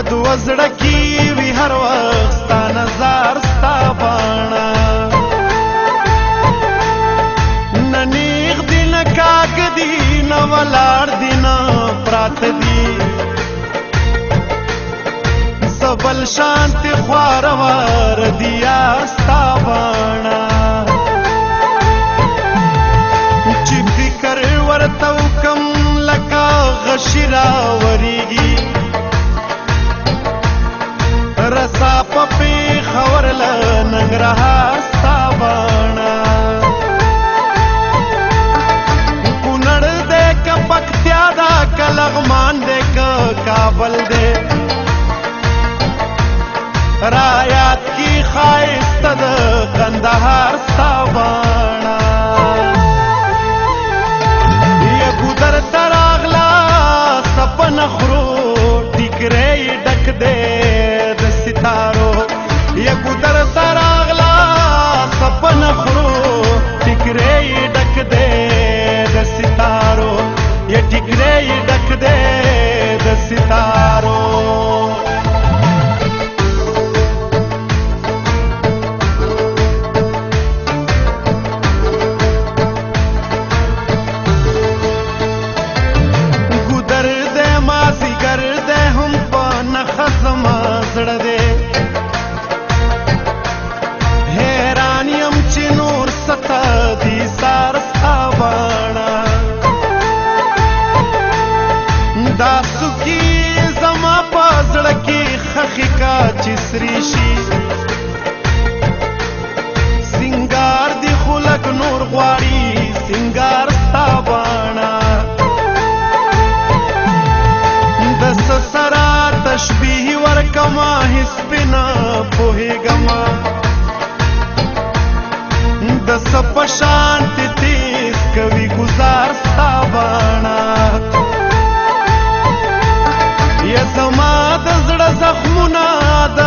دو زړه کې وي هر وخت ستا نظر ستا باڼه نه نیغ دي نه کاږ دي نه ولاړ دي نه پراته دي زه بل شانتې خوارور دي یار ستا باڼه چې فکر ورته وکم لکه غشي راورېږي رسا په پېښور له ننګرهار ستا باڼه کونړ دی که پکتیا ده که لغمان دی که کابل دی رایات کی ښایسته د کندهار ستا باڼه ګودر ته راغله سپنه خورو ټیکری ډک دی د ستارو یا ګودر ته راغله سپنه خورو ټیکری ډک دی د ستارو یا ټیکری ډک دی د ستارو زړه دی حیران یم چې نور ستا دي سار ستا باڼه دا سوکي زما په زړه کې خښې کا چې سرې شي سینګار دي خو لږ نور غواړي سینګار ستا باڼه د څه سره تشبیه ورکما هیڅ پې نه پوهېږمه د څه په شانتې تیز کوي ګزار ستا باڼه یا زما د زړه زخمونه د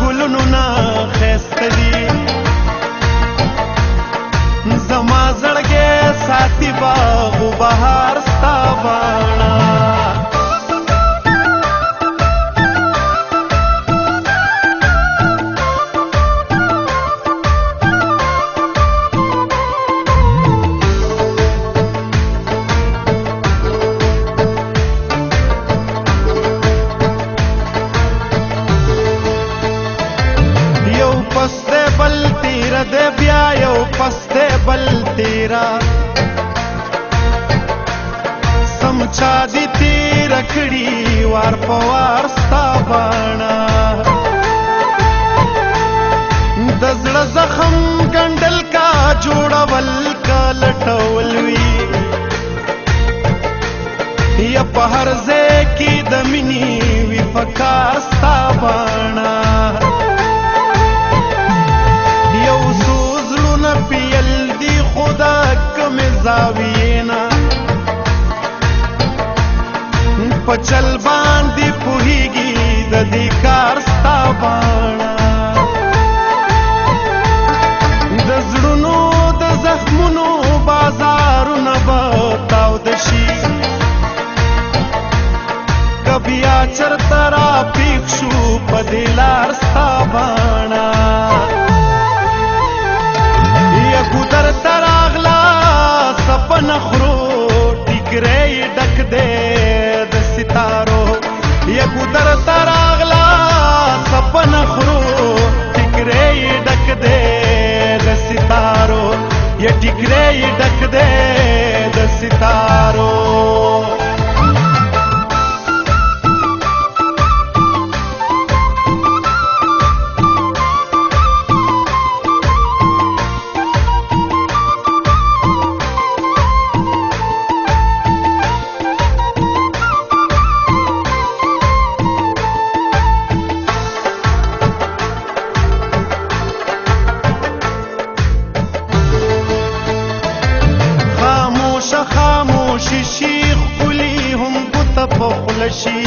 ګلونو نه ښایسته دي زما زړګی ساتي باغ و بهار ستا باڼه د بیا یو پس دی بل تیرا سمچا دي تیره کړي وار په وار ستا باڼه د زړه زخم ګنډل کا جوړول کا لټول وي یا په هر ځای کې د مینې وي پکار ستا باڼه پیل دی خدا کم زاوینا پچل باندې پوهیږي د دې کار ستا باڼه د زړونو د زخمونو بازارونه به تاوده شي که بیا چرته راپیښ شو په دې لار ستا باڼه ګودر ته راغله سپنه خورو ټیکری ډک دی د ستارو یا ګودر ته راغله سپنه خورو ټیکری ډک دی د ستارو یا ټیکری ډک دی د ستارو خاموشي شیخ کلی هم ګوته په خوله شي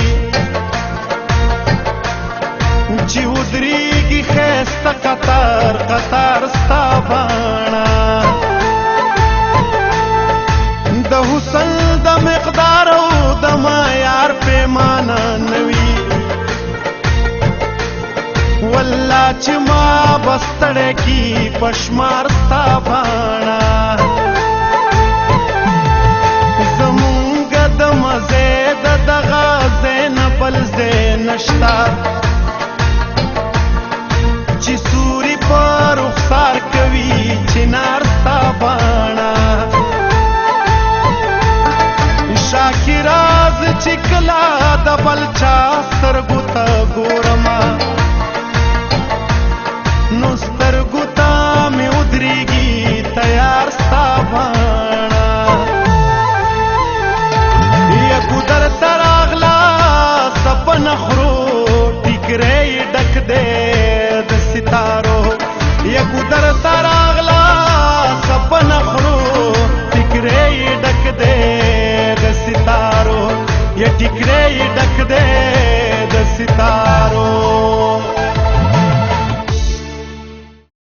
چې ودرېږي ښایسته قطار قطار ستا باڼه د حسن د مقدار او د معیار پیمانه نوي چې ما بستړی کی پشمار ستا باڼه زمونږ د مزې د دغه ځای نه بل ځای نشته چې سوري په رخسار کوي چنار ستا باڼه شاکراز چې کله د بل چا سترګو ته ګورم